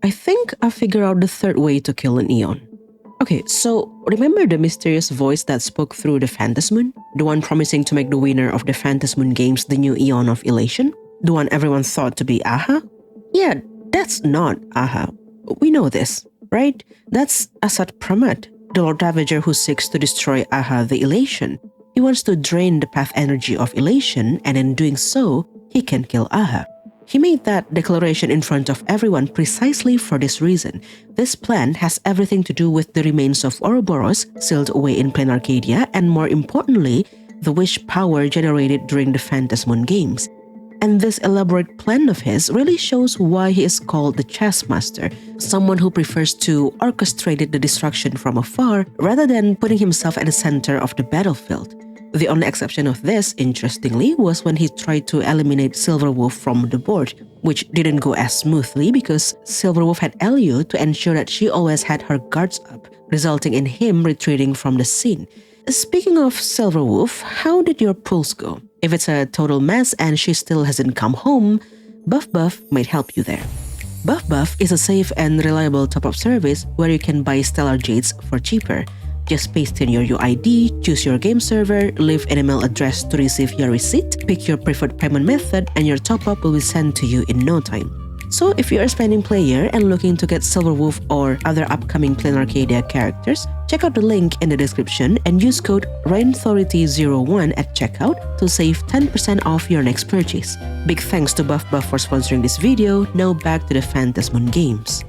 I think I figured out the third way to kill an Aeon. Okay, so remember the mysterious voice that spoke through the Phantasmoon? The one promising to make the winner of the Phantasmoon games the new Aeon of Elation? The one everyone thought to be Aha? Yeah, that's not Aha. We know this, right? That's Asat Pramad, the Lord Ravager who seeks to destroy Aha the Elation. He wants to drain the path energy of Elation, and in doing so, he can kill Aha. He made that declaration in front of everyone precisely for this reason. This plan has everything to do with the remains of Ouroboros sealed away in plain Arcadia, and more importantly, the wish power generated during the Phantasmoon games. And this elaborate plan of his really shows why he is called the chess master, someone who prefers to orchestrate the destruction from afar rather than putting himself at the center of the battlefield. The only exception of this, interestingly, was when he tried to eliminate Silverwolf from the board, which didn't go as smoothly because Silverwolf had Elio to ensure that she always had her guards up, resulting in him retreating from the scene. Speaking of Silverwolf, how did your pulls go? If it's a total mess and she still hasn't come home, Buff Buff might help you there. Buff Buff is a safe and reliable top-up service where you can buy Stellar Jades for cheaper. Just paste in your UID, choose your game server, leave an email address to receive your receipt, pick your preferred payment method, and your top-up will be sent to you in no time. So if you're a spending player and looking to get Silverwolf or other upcoming Plain Arcadia characters, check out the link in the description and use code RAINAUTHORITY01 at checkout to save 10% off your next purchase. Big thanks to Buff Buff for sponsoring this video. Now back to the Phantasmoon games.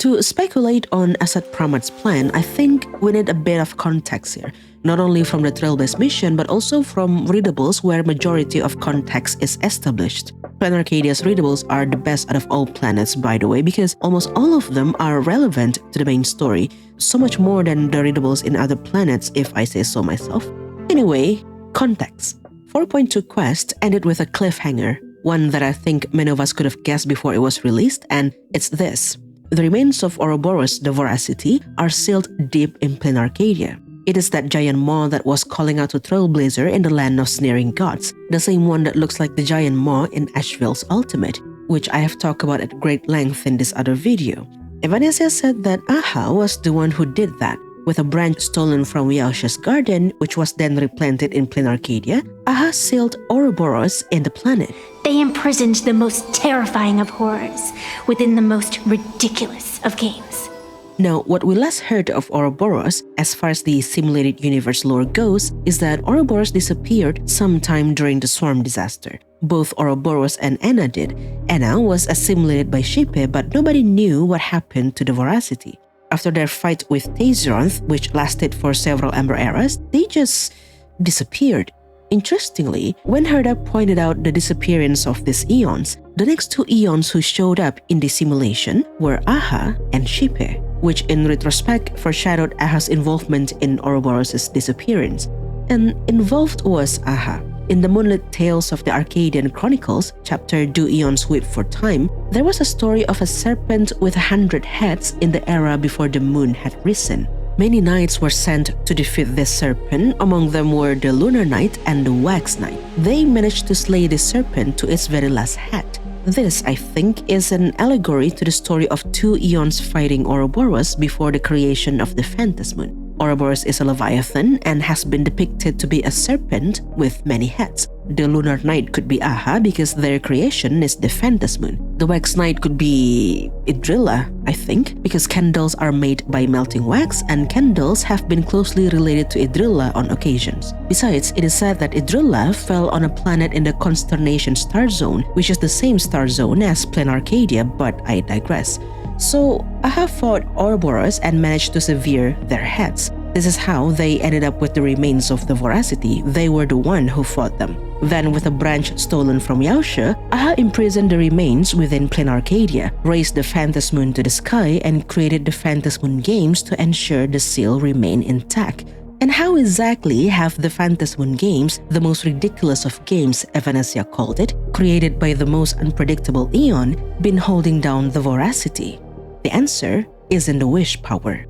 To speculate on Asat Pramad's plan, I think we need a bit of context here, not only from the trail-based mission but also from readables where majority of context is established. Plain Arcadia's readables are the best out of all planets, by the way, because almost all of them are relevant to the main story, so much more than the readables in other planets if I say so myself. Anyway, context. 4.2 Quest ended with a cliffhanger, one that I think many of us could have guessed before it was released, and it's this. The remains of Ouroboros the Voracity are sealed deep in plain Arcadia. It is that giant maw that was calling out to Trailblazer in the land of sneering gods, the same one that looks like the giant maw in Asheville's Ultimate, which I have talked about at great length in this other video. Evanesia said that Aha was the one who did that. With a branch stolen from Yaosha's garden, which was then replanted in plain Arcadia, Aha sealed Ouroboros in the planet. They imprisoned the most terrifying of horrors within the most ridiculous of games. Now, what we last heard of Ouroboros, as far as the simulated universe lore goes, is that Ouroboros disappeared sometime during the Swarm disaster. Both Ouroboros and Anna did. Anna was assimilated by Shippe, but nobody knew what happened to the Voracity. After their fight with Tazeronth, which lasted for several Ember eras, they just disappeared. Interestingly, when Herda pointed out the disappearance of these Aeons, the next two Aeons who showed up in the simulation were Aha and Shippe, which in retrospect foreshadowed Aha's involvement in Ouroboros' disappearance. And involved was Aha. In the Moonlit Tales of the Arcadian Chronicles, chapter Do Aeons Weep for Time, there was a story of a serpent with 100 heads in the era before the moon had risen. Many knights were sent to defeat this serpent, among them were the Lunar Knight and the Wax Knight. They managed to slay the serpent to its very last head. This, I think, is an allegory to the story of two Aeons fighting Ouroboros before the creation of the Phantasmoon. Ouroboros is a leviathan and has been depicted to be a serpent with many heads. The Lunar Knight could be Aha because their creation is the Phantasmoon. The Wax Knight could be Idrilla, I think, because candles are made by melting wax and candles have been closely related to Idrilla on occasions. Besides, it is said that Idrilla fell on a planet in the Consternation star zone, which is the same star zone as plain Arcadia, but I digress. So, Aha fought Ouroboros and managed to sever their heads. This is how they ended up with the remains of the Voracity. They were the one who fought them. Then, with a branch stolen from Yaosha, Aha imprisoned the remains within plain Arcadia, raised the Phantasmoon to the sky, and created the Phantasmoon games to ensure the seal remained intact. And how exactly have the Phantasmoon games, the most ridiculous of games, Evanesia called it, created by the most unpredictable Aeon, been holding down the Voracity? The answer is in the wish power.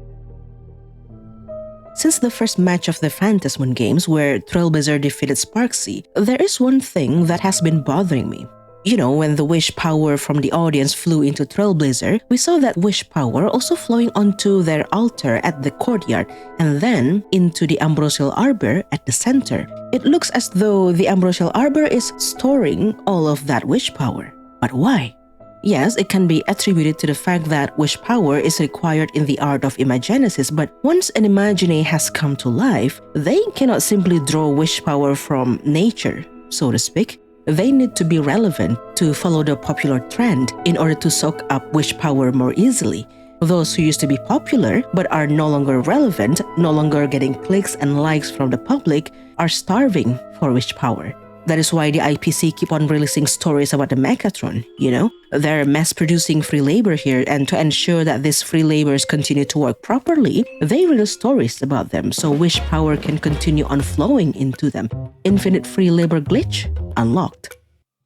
Since the first match of the Phantasmoon games where Trailblazer defeated Sparksy, there is one thing that has been bothering me. When the wish power from the audience flew into Trailblazer, we saw that wish power also flowing onto their altar at the courtyard and then into the ambrosial arbor at the center. It looks as though the ambrosial arbor is storing all of that wish power. But why? Yes, it can be attributed to the fact that wish power is required in the art of Imagenesis, but once an Imagine has come to life, they cannot simply draw wish power from nature, so to speak. They need to be relevant to follow the popular trend in order to soak up wish power more easily. Those who used to be popular but are no longer relevant, no longer getting clicks and likes from the public, are starving for wish power. That is why the IPC keep on releasing stories about the Mechatron, They're mass-producing free labor here, and to ensure that these free labors continue to work properly, they release stories about them so wish power can continue on flowing into them. Infinite free labor glitch unlocked.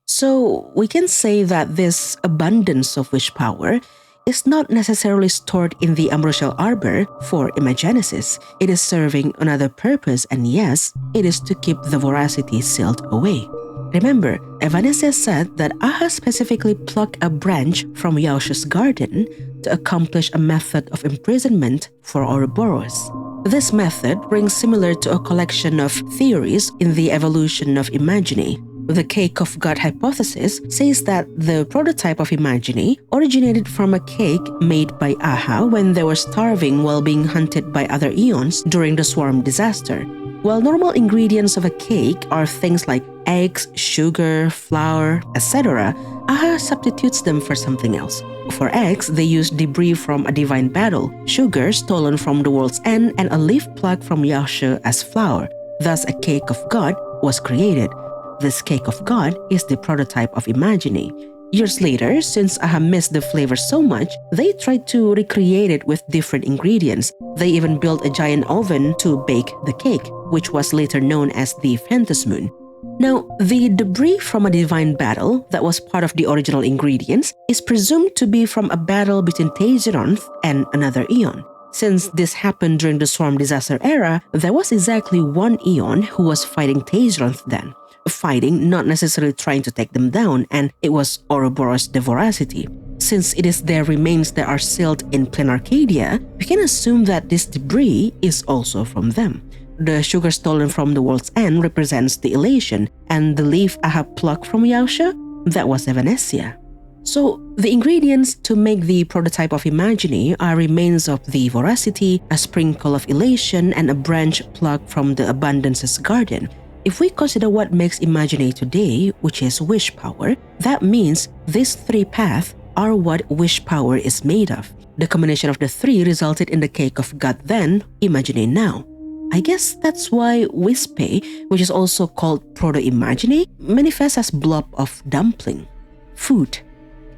So we can say that this abundance of wish power is not necessarily stored in the ambrosial arbor for Imagenesis. It is serving another purpose, and yes, it is to keep the voracity sealed away. Remember, Evanesia said that Aha specifically plucked a branch from Yaosha's garden to accomplish a method of imprisonment for Ouroboros. This method rings similar to a collection of theories in the evolution of Imagine. The cake of God hypothesis says that the prototype of Imagine originated from a cake made by Aha when they were starving while being hunted by other Aeons during the swarm disaster. While normal ingredients of a cake are things like eggs, sugar, flour, etc., Aha substitutes them for something else. For eggs, they use debris from a divine battle, sugar stolen from the world's end, and a leaf plucked from Yaosha as flour. Thus, a cake of God was created. This cake of God is the prototype of Imagine. Years later, since Aha missed the flavor so much, they tried to recreate it with different ingredients. They even built a giant oven to bake the cake, which was later known as the Phantasmoon. Now, the debris from a divine battle that was part of the original ingredients is presumed to be from a battle between Teizeronth and another Aeon. Since this happened during the Swarm Disaster era, there was exactly one Aeon who was fighting Teizeronth then. Fighting, not necessarily trying to take them down, and it was Ouroboros the Voracity. Since it is their remains that are sealed in plain Arcadia, we can assume that this debris is also from them. The sugar stolen from the world's end represents the Elation, and the leaf Aha plucked from Yaosha, that was Evanesia. So, the ingredients to make the prototype of Imagine are remains of the Voracity, a sprinkle of Elation, and a branch plucked from the Abundance's garden. If we consider what makes Imagine today, which is wish power, that means these three paths are what wish power is made of. The combination of the three resulted in the cake of God then, Imagine now. I guess that's why Wispe, which is also called Proto-Imagine, manifests as blob of dumpling, food.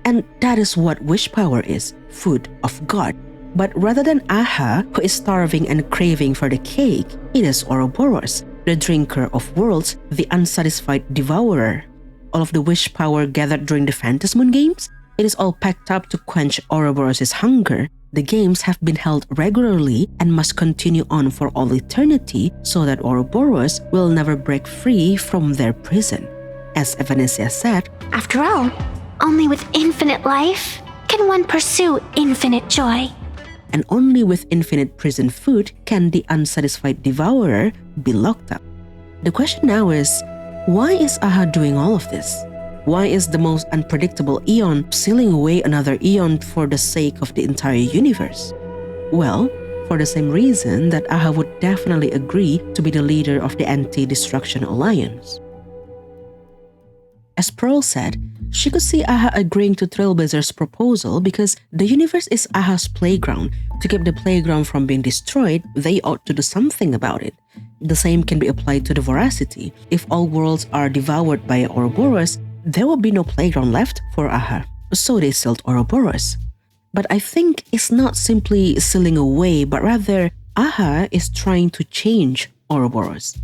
And that is what wish power is, food of God. But rather than Aha, who is starving and craving for the cake, it is Ouroboros, the drinker of worlds, the unsatisfied devourer. All of the wish power gathered during the Phantasmoon games, it is all packed up to quench Ouroboros' hunger. The games have been held regularly and must continue on for all eternity so that Ouroboros will never break free from their prison. As Evanesia said, After all, only with infinite life can one pursue infinite joy. And only with infinite prison food can the unsatisfied devourer be locked up. The question now is, why is Aha doing all of this? Why is the most unpredictable Aeon sealing away another Aeon for the sake of the entire universe? Well, for the same reason that Aha would definitely agree to be the leader of the Anti-Destruction Alliance. As Pearl said, she could see Aha agreeing to Trailblazer's proposal because the universe is Aha's playground. To keep the playground from being destroyed, they ought to do something about it. The same can be applied to the Voracity. If all worlds are devoured by Ouroboros, there will be no playground left for Aha. So they sealed Ouroboros. But I think it's not simply sealing away, but rather Aha is trying to change Ouroboros.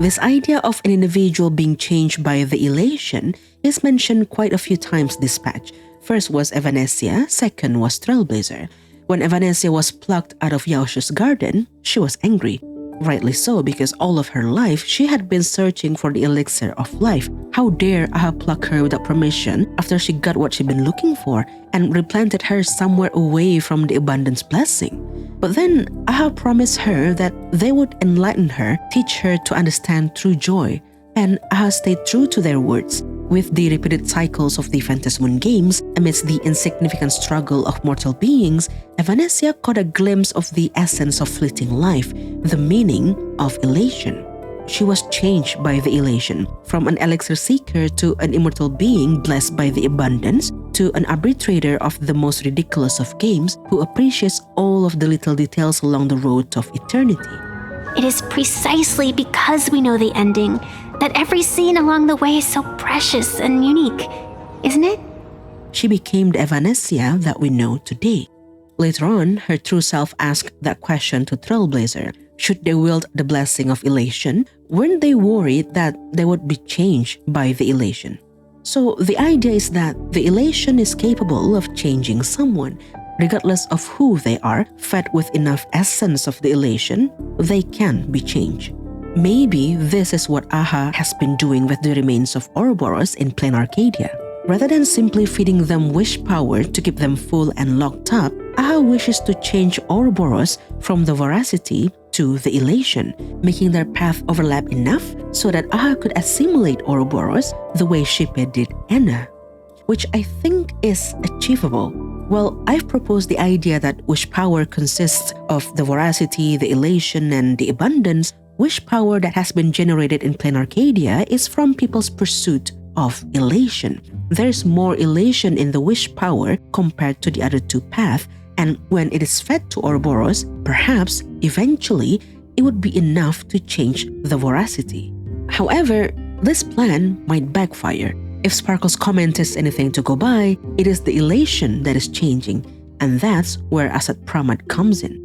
This idea of an individual being changed by the Elation is mentioned quite a few times this patch. First was Evanesia, second was Trailblazer. When Evanesia was plucked out of Yaosha's garden, she was angry. Rightly so, because all of her life she had been searching for the elixir of life, How dare Aha pluck her without permission after she got what she'd been looking for and replanted her somewhere away from the abundance blessing? But then Aha promised her that they would enlighten her, teach her to understand true joy, and Aha stayed true to their words. With the repeated cycles of the Phantasmoon games, amidst the insignificant struggle of mortal beings, Evanesia caught a glimpse of the essence of fleeting life, the meaning of elation. She was changed by the elation, from an elixir seeker to an immortal being blessed by the abundance, to an arbitrator of the most ridiculous of games who appreciates all of the little details along the road of eternity. It is precisely because we know the ending that every scene along the way is so precious and unique, isn't it? She became the Evanesia that we know today. Later on, her true self asked that question to Trailblazer. Should they wield the blessing of elation, weren't they worried that they would be changed by the elation? So the idea is that the elation is capable of changing someone. Regardless of who they are, fed with enough essence of the elation, they can be changed. Maybe this is what Aha has been doing with the remains of Ouroboros in Plain Arcadia. Rather than simply feeding them wish power to keep them full and locked up, Aha wishes to change Ouroboros from the voracity to the elation, making their path overlap enough so that Aha could assimilate Ouroboros the way Shippe did Anna, which I think is achievable. Well, I've proposed the idea that wish power consists of the voracity, the elation, and the abundance. Wish power that has been generated in Plain Arcadia is from people's pursuit of elation. There's more elation in the wish power compared to the other two paths, and when it is fed to Ouroboros, perhaps, eventually, it would be enough to change the voracity. However, this plan might backfire. If Sparkle's comment is anything to go by, it is the elation that is changing, and that's where Asat Pramad comes in.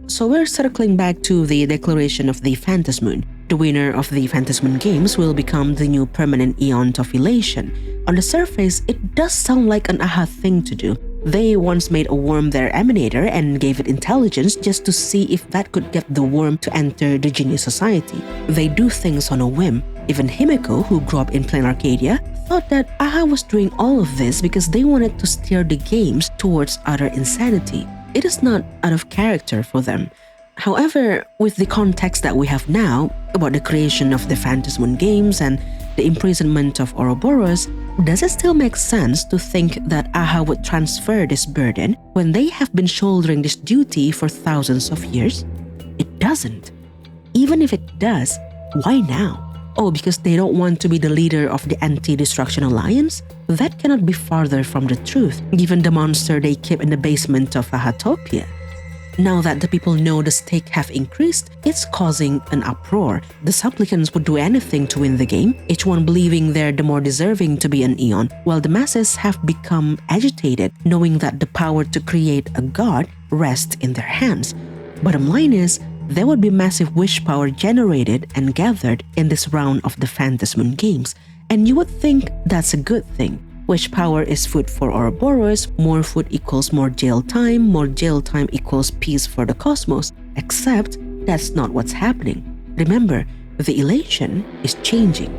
So we're circling back to the declaration of the Phantasmoon. The winner of the Phantasmoon games will become the new permanent Aeon of Elation. On the surface, it does sound like an Aha thing to do. They once made a worm their emanator and gave it intelligence just to see if that could get the worm to enter the Genius Society. They do things on a whim. Even Himeko, who grew up in Plain Arcadia, thought that Aha was doing all of this because they wanted to steer the games towards utter insanity. It is not out of character for them. However, with the context that we have now about the creation of the Phantasmoon games and the imprisonment of Ouroboros, does it still make sense to think that Aha would transfer this burden when they have been shouldering this duty for thousands of years? It doesn't. Even if it does, why now? Oh, because they don't want to be the leader of the Anti-Destruction Alliance? That cannot be farther from the truth, given the monster they keep in the basement of Ahatopia. Now that the people know the stakes have increased, it's causing an uproar. The supplicants would do anything to win the game, each one believing they're the more deserving to be an Aeon, while the masses have become agitated, knowing that the power to create a god rests in their hands. Bottom line is, there would be massive wish power generated and gathered in this round of the Phantasmoon games, and you would think that's a good thing. Wish power is food for Ouroboros, more food equals more jail time equals peace for the cosmos, except that's not what's happening. Remember, the elation is changing.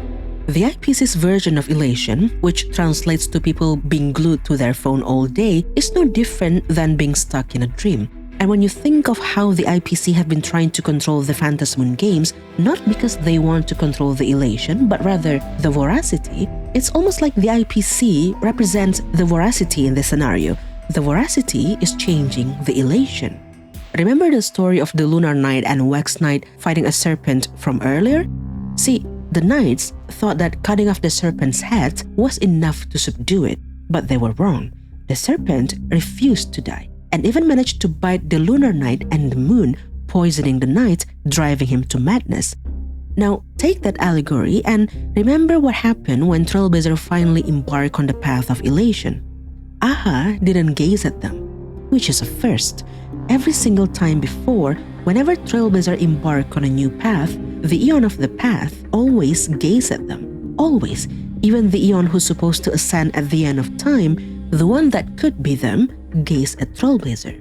The IPC's version of elation, which translates to people being glued to their phone all day, is no different than being stuck in a dream. And when you think of how the IPC have been trying to control the Phantasmoon games, not because they want to control the elation, but rather the voracity, it's almost like the IPC represents the voracity in this scenario. The voracity is changing the elation. Remember the story of the Lunar Knight and Wax Knight fighting a serpent from earlier? See, the knights thought that cutting off the serpent's head was enough to subdue it, but they were wrong. The serpent refused to die, and even managed to bite the Lunar Knight and the moon, poisoning the knight, driving him to madness. Now, take that allegory and remember what happened when Trailblazer finally embarked on the path of elation. Aha didn't gaze at them, which is a first. Every single time before, whenever Trailblazer embarked on a new path, the Aeon of the path always gazed at them. Always. Even the Aeon who's supposed to ascend at the end of time, the one that could be them, gazed at Trailblazer.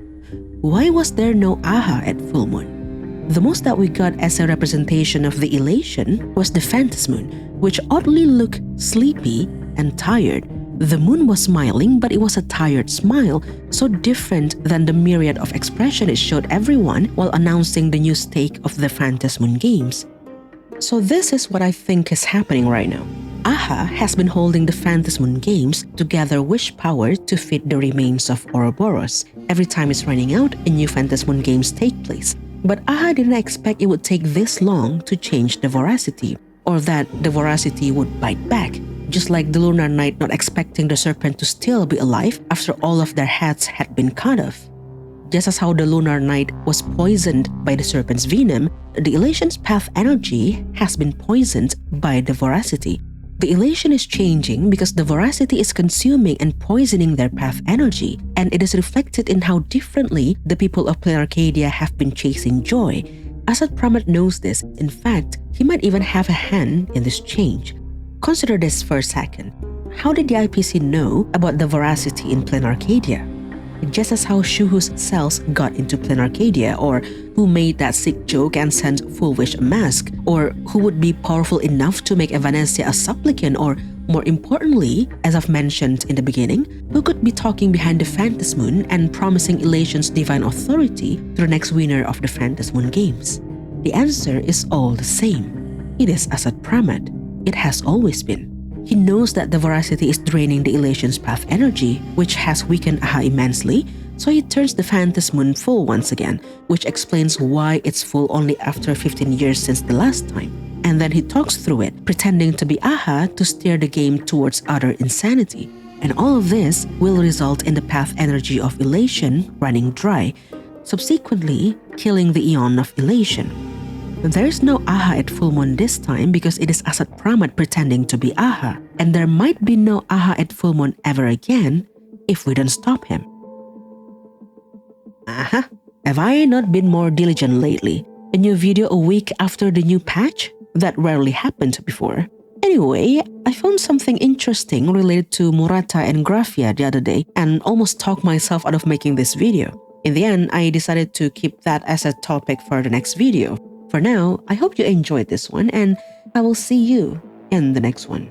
Why was there no Aha at full moon? The most that we got as a representation of the elation was the Phantasmoon, which oddly looked sleepy and tired. The moon was smiling, but it was a tired smile, so different than the myriad of expression it showed everyone while announcing the new stake of the Phantasmoon games. So this is what I think is happening right now. Aha has been holding the Phantasmoon games to gather wish power to feed the remains of Ouroboros. Every time it's running out, a new Phantasmoon games take place. But Aha didn't expect it would take this long to change the voracity, or that the voracity would bite back. Just like the Lunar Knight not expecting the serpent to still be alive after all of their heads had been cut off. Just as how the Lunar Knight was poisoned by the serpent's venom, the Elation's path energy has been poisoned by the voracity. The Elation is changing because the voracity is consuming and poisoning their path energy, and it is reflected in how differently the people of Plain Arcadia have been chasing joy. Asat Pramad knows this. In fact, he might even have a hand in this change. Consider this for a second. How did the IPC know about the voracity in Plain Arcadia? Just as how Shuhu's cells got into Plain Arcadia, or who made that sick joke and sent Fullwish a mask, or who would be powerful enough to make Evanescia a supplicant, or more importantly, as I've mentioned in the beginning, who could be talking behind the Phantasmoon and promising Elation's divine authority to the next winner of the Phantasmoon games? The answer is all the same. It is Asat Pramad. It has always been. He knows that the voracity is draining the Elation's path energy, which has weakened Aha immensely, so he turns the Phantasmoon full once again, which explains why it's full only after 15 years since the last time. And then he talks through it, pretending to be Aha to steer the game towards utter insanity. And all of this will result in the path energy of Elation running dry, subsequently killing the Aeon of Elation. There's no Aha at full moon this time because it is Asat Pramad pretending to be Aha, and there might be no Aha at full moon ever again if we don't stop him. Aha, have I not been more diligent lately? A new video a week after the new patch? That rarely happened before. Anyway, I found something interesting related to Murata and Graphia the other day and almost talked myself out of making this video. In the end, I decided to keep that as a topic for the next video. For now, I hope you enjoyed this one, and I will see you in the next one.